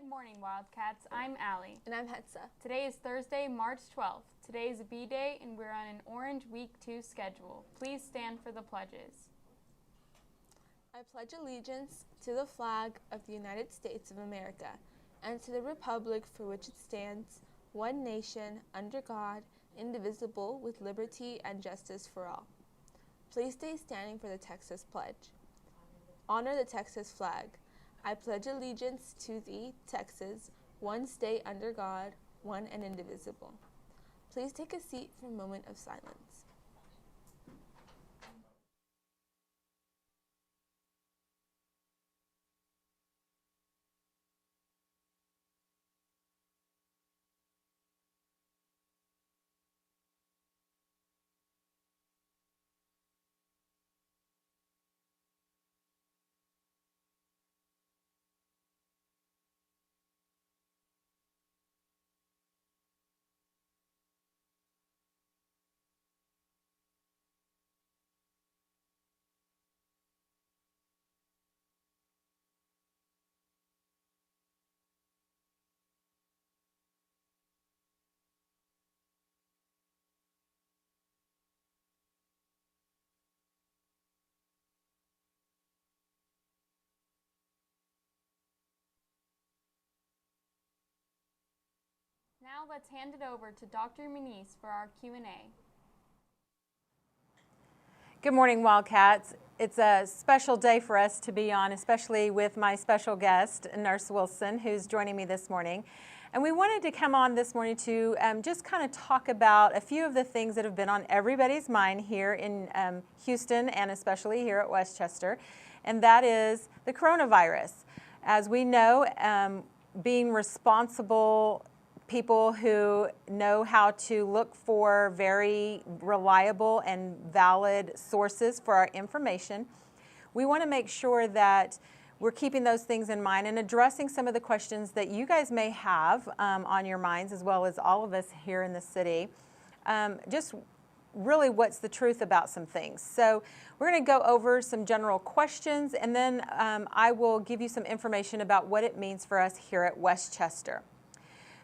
Good morning, Wildcats. I'm Allie. And I'm Hetza. Today is Thursday, March 12th. Today is B-Day, and we're on an Orange Week 2 schedule. Please stand for the pledges. I pledge allegiance to the flag of the United States of America and to the republic for which it stands, one nation, under God, indivisible, with liberty and justice for all. Please stay standing for the Texas Pledge. Honor the Texas flag. I pledge allegiance to thee, Texas, one state under God, one and indivisible. Please take a seat for a moment of silence. Now let's hand it over to Dr. Muniz for our Q&A. Good morning, Wildcats. It's a special day for us to be on, especially with my special guest, Nurse Wilson, who's joining me this morning. And we wanted to come on this morning to just kind of talk about a few of the things that have been on everybody's mind here in Houston and especially here at Westchester, and that is the coronavirus. As we know, being responsible people who know how to look for very reliable and valid sources for our information, we want to make sure that we're keeping those things in mind and addressing some of the questions that you guys may have on your minds, as well as all of us here in the city. Just really what's the truth about some things. So we're going to go over some general questions, and then I will give you some information about what it means for us here at Westchester.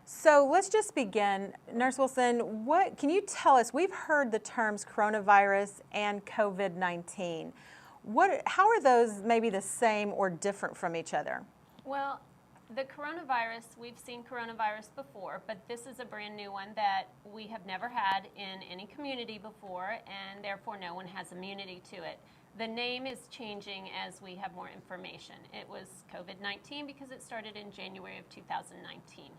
So let's just begin. Nurse Wilson, what can you tell us? We've heard the terms coronavirus and COVID-19. How are those maybe the same or different from each other? Well, the coronavirus, we've seen coronavirus before, but this is a brand new one that we have never had in any community before, and therefore no one has immunity to it. The name is changing as we have more information. It was COVID-19 because it started in January of 2019.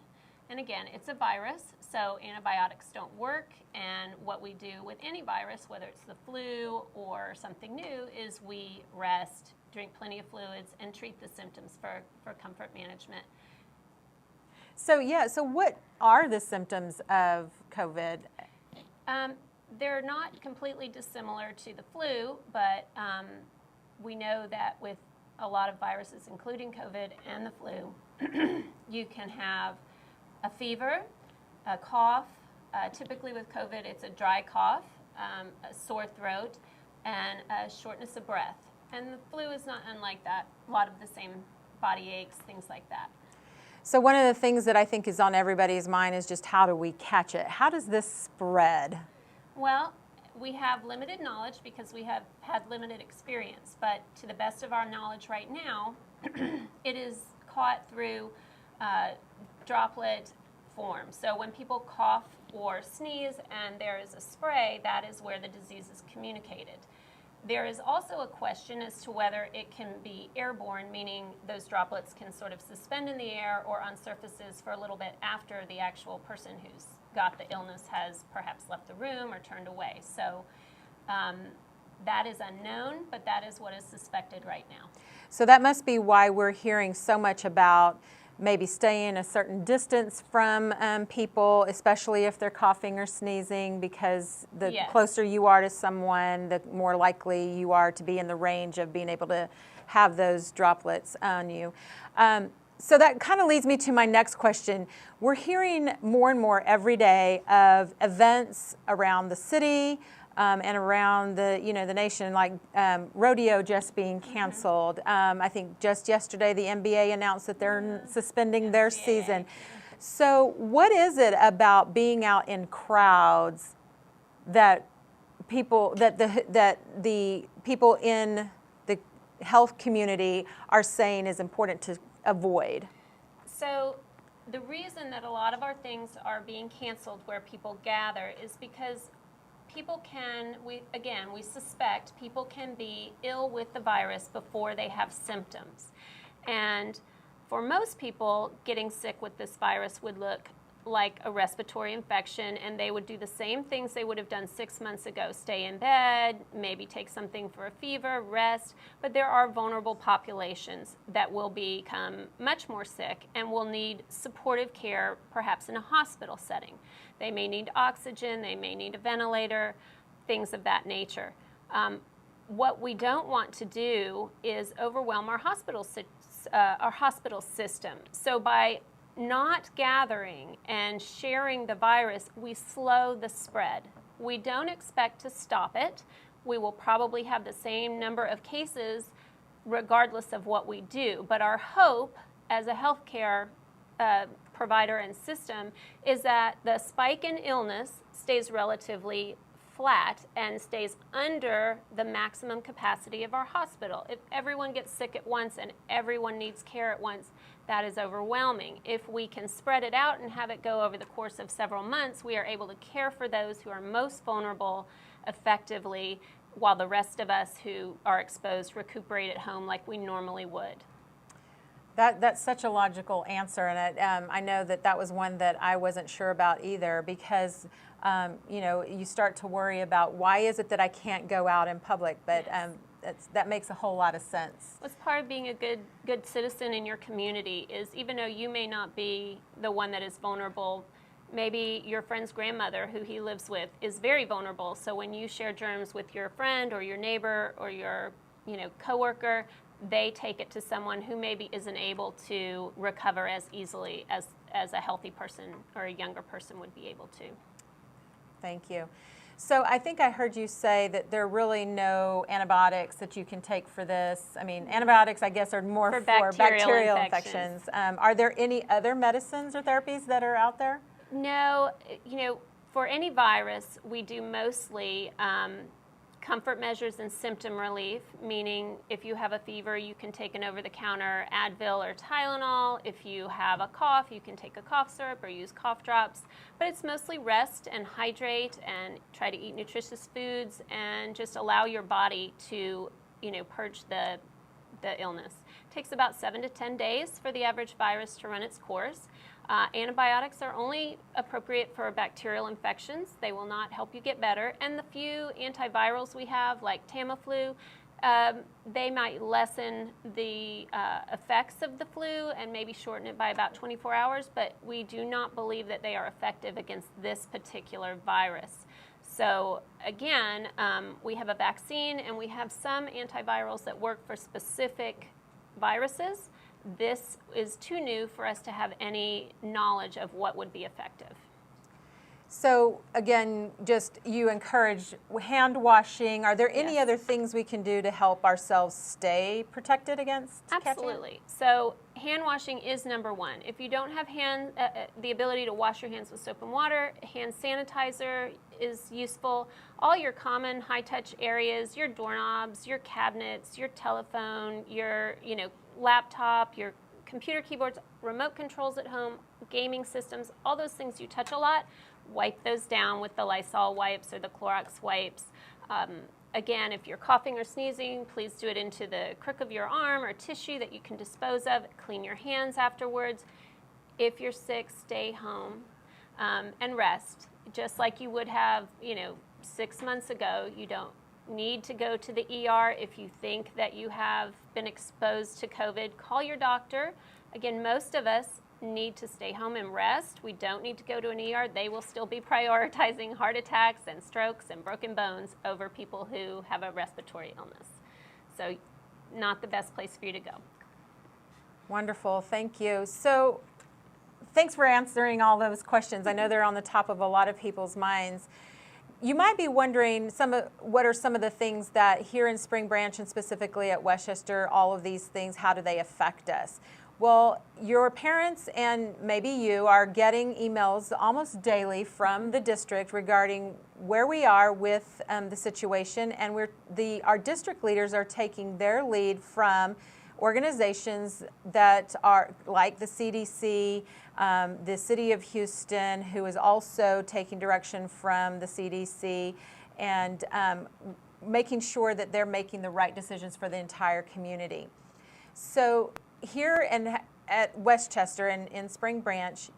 And again, it's a virus, so antibiotics don't work, and what we do with any virus, whether it's the flu or something new, is we rest, drink plenty of fluids, and treat the symptoms for comfort management. So so what are the symptoms of COVID? They're not completely dissimilar to the flu, but we know that with a lot of viruses, including COVID and the flu, you can have a fever, a cough. Typically with COVID, it's a dry cough, a sore throat, and a shortness of breath. And the flu is not unlike that. A lot of the same body aches, things like that. So one of the things that I think is on everybody's mind is just how do we catch it? How does this spread? Well, we have limited knowledge because we have had limited experience. But to the best of our knowledge right now, it is caught through droplet form. So when people cough or sneeze and there is a spray, that is where the disease is communicated. There is also a question as to whether it can be airborne, meaning those droplets can sort of suspend in the air or on surfaces for a little bit after the actual person who's got the illness has perhaps left the room or turned away. So that is unknown, but that is what is suspected right now. So that must be why we're hearing so much about maybe staying a certain distance from people, especially if they're coughing or sneezing, because the closer you are to someone, the more likely you are to be in the range of being able to have those droplets on you. So that kind of leads me to my next question. We're hearing more and more every day of events around the city, and around the the nation, like rodeo just being canceled. I think just yesterday the NBA announced that they're suspending their season. So what is it about being out in crowds that the people in the health community are saying is important to avoid? So the reason that a lot of our things are being canceled where people gather is because people we suspect people can be ill with the virus before they have symptoms. And for most people, getting sick with this virus would look like a respiratory infection, and they would do the same things they would have done 6 months ago. Stay in bed, maybe take something for a fever, rest. But there are vulnerable populations that will become much more sick and will need supportive care, perhaps in a hospital setting. They may need oxygen, they may need a ventilator, things of that nature. What we don't want to do is overwhelm our hospital system. So by not gathering and sharing the virus, we slow the spread. We don't expect to stop it. We will probably have the same number of cases regardless of what we do. But our hope as a healthcare provider and system is that the spike in illness stays relatively flat and stays under the maximum capacity of our hospital. If everyone gets sick at once and everyone needs care at once, that is overwhelming. If we can spread it out and have it go over the course of several months, we are able to care for those who are most vulnerable effectively, while the rest of us who are exposed recuperate at home like we normally would. That's such a logical answer, and I know that was one that I wasn't sure about either, because you start to worry about, why is it that I can't go out in public? But that makes a whole lot of sense. What's part of being a good citizen in your community is, even though you may not be the one that is vulnerable, maybe your friend's grandmother who he lives with is very vulnerable. So when you share germs with your friend or your neighbor or your coworker, they take it to someone who maybe isn't able to recover as easily as a healthy person or a younger person would be able to. Thank you. So I think I heard you say that there are really no antibiotics that you can take for this. I mean, antibiotics, I guess, are more for bacterial infections. Are there any other medicines or therapies that are out there? No. For any virus, we do mostly comfort measures and symptom relief, meaning if you have a fever, you can take an over-the-counter Advil or Tylenol. If you have a cough, you can take a cough syrup or use cough drops. But it's mostly rest and hydrate and try to eat nutritious foods and just allow your body to, purge the illness. It takes about 7 to 10 days for the average virus to run its course. Antibiotics are only appropriate for bacterial infections. They will not help you get better. And the few antivirals we have, like Tamiflu, they might lessen the effects of the flu and maybe shorten it by about 24 hours, but we do not believe that they are effective against this particular virus. So again, we have a vaccine and we have some antivirals that work for specific viruses. This is too new for us to have any knowledge of what would be effective. So again, just you encourage hand washing. Are there any other things we can do to help ourselves stay protected against Absolutely. So hand washing is number one. If you don't have the ability to wash your hands with soap and water, hand sanitizer is useful. All your common high-touch areas, your doorknobs, your cabinets, your telephone, your laptop, your computer keyboards, remote controls at home, gaming systems, all those things you touch a lot, wipe those down with the Lysol wipes or the Clorox wipes. Again, if you're coughing or sneezing, please do it into the crook of your arm or tissue that you can dispose of. Clean your hands afterwards. If you're sick, stay home and rest. Just like you would have, 6 months ago. You don't need to go to the ER. If you think that you have been exposed to COVID, call your doctor. Again, most of us need to stay home and rest. We don't need to go to an ER. They will still be prioritizing heart attacks and strokes and broken bones over people who have a respiratory illness. So not the best place for you to go. Wonderful. Thank you. So thanks for answering all those questions. I know they're on the top of a lot of people's minds. you might be wondering what are some of the things that here in Spring Branch and specifically at Westchester, all of these things, how do they affect us? Well, your parents and maybe you are getting emails almost daily from the district regarding where we are with the situation, and our district leaders are taking their lead from organizations that are like the CDC, the City of Houston, who is also taking direction from the CDC, and making sure that they're making the right decisions for the entire community. So here at Westchester and in Spring Branch,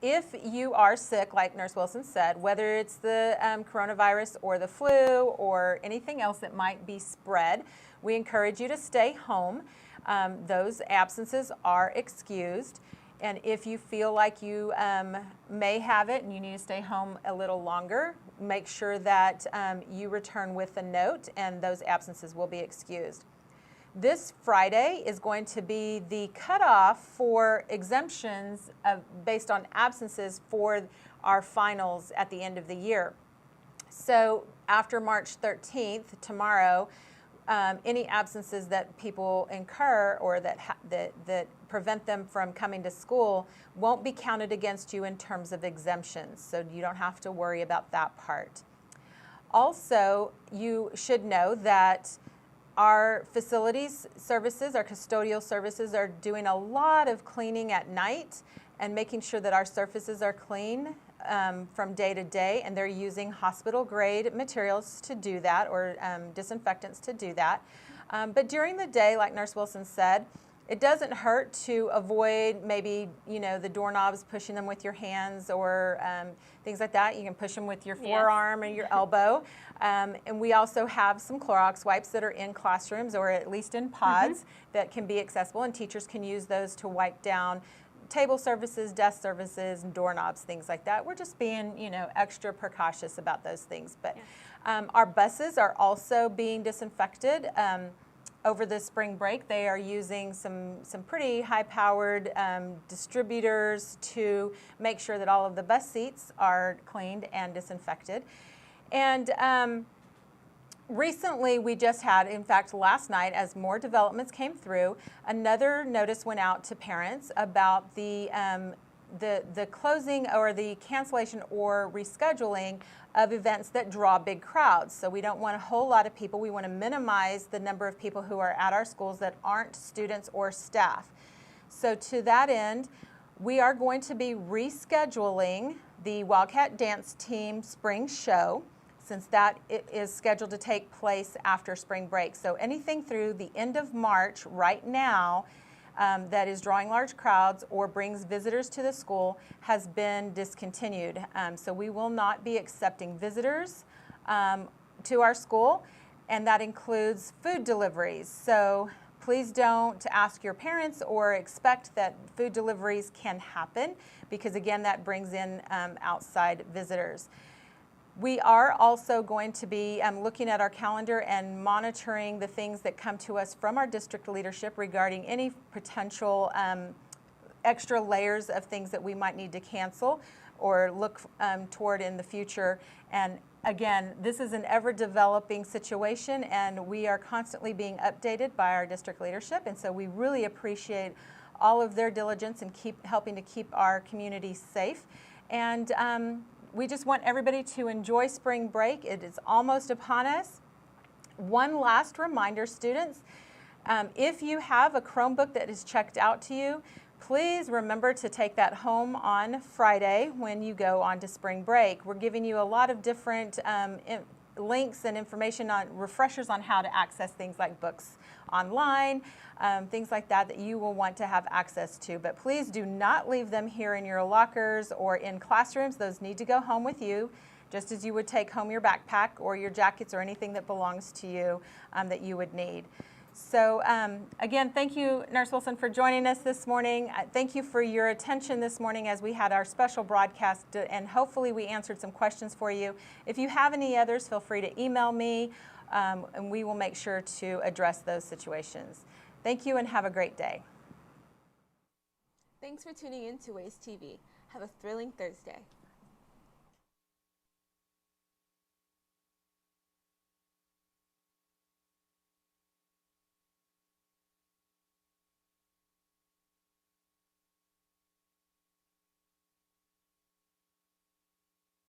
if you are sick, like Nurse Wilson said, whether it's the coronavirus or the flu or anything else that might be spread, we encourage you to stay home. Those absences are excused. And if you feel like you may have it and you need to stay home a little longer, make sure that you return with a note and those absences will be excused. This Friday is going to be the cutoff for exemptions based on absences for our finals at the end of the year. So after March 13th, tomorrow, any absences that people incur or that prevent them from coming to school won't be counted against you in terms of exemptions, so you don't have to worry about that part. Also, you should know that our facilities services, our custodial services, are doing a lot of cleaning at night and making sure that our surfaces are clean from day to day, and they're using hospital-grade materials to do that, or disinfectants to do that. But during the day, like Nurse Wilson said, it doesn't hurt to avoid maybe, the doorknobs, pushing them with your hands or things like that. You can push them with your forearm or your elbow. And we also have some Clorox wipes that are in classrooms, or at least in pods, that can be accessible, and teachers can use those to wipe down table surfaces, desk surfaces, and doorknobs, things like that. We're just being, extra precautious about those things. But our buses are also being disinfected. Over the spring break, they are using some pretty high-powered distributors to make sure that all of the bus seats are cleaned and disinfected. And recently, we just had, in fact, last night, as more developments came through, another notice went out to parents about the closing or the cancellation or rescheduling of events that draw big crowds. So we don't want a whole lot of people. We want to minimize the number of people who are at our schools that aren't students or staff. So to that end, we are going to be rescheduling the Wildcat Dance Team Spring Show, since that is scheduled to take place after spring break. So anything through the end of March right now that is drawing large crowds or brings visitors to the school has been discontinued. So we will not be accepting visitors to our school, and that includes food deliveries. So please don't ask your parents or expect that food deliveries can happen, because again, that brings in outside visitors. We are also going to be looking at our calendar and monitoring the things that come to us from our district leadership regarding any potential extra layers of things that we might need to cancel or look toward in the future. And again, this is an ever-developing situation, and we are constantly being updated by our district leadership, and so we really appreciate all of their diligence in helping to keep our community safe. And we just want everybody to enjoy spring break. It is almost upon us. One last reminder, students, if you have a Chromebook that is checked out to you, please remember to take that home on Friday when you go on to spring break. We're giving you a lot of different links and information on refreshers on how to access things like books online, things like that you will want to have access to. But please do not leave them here in your lockers or in classrooms. Those need to go home with you, just as you would take home your backpack or your jackets or anything that belongs to you that you would need. So again, thank you, Nurse Wilson, for joining us this morning. Thank you for your attention this morning as we had our special broadcast, and hopefully we answered some questions for you. If you have any others, feel free to email me, and we will make sure to address those situations. Thank you and have a great day. Thanks for tuning in to WAIStv. Have a thrilling Thursday.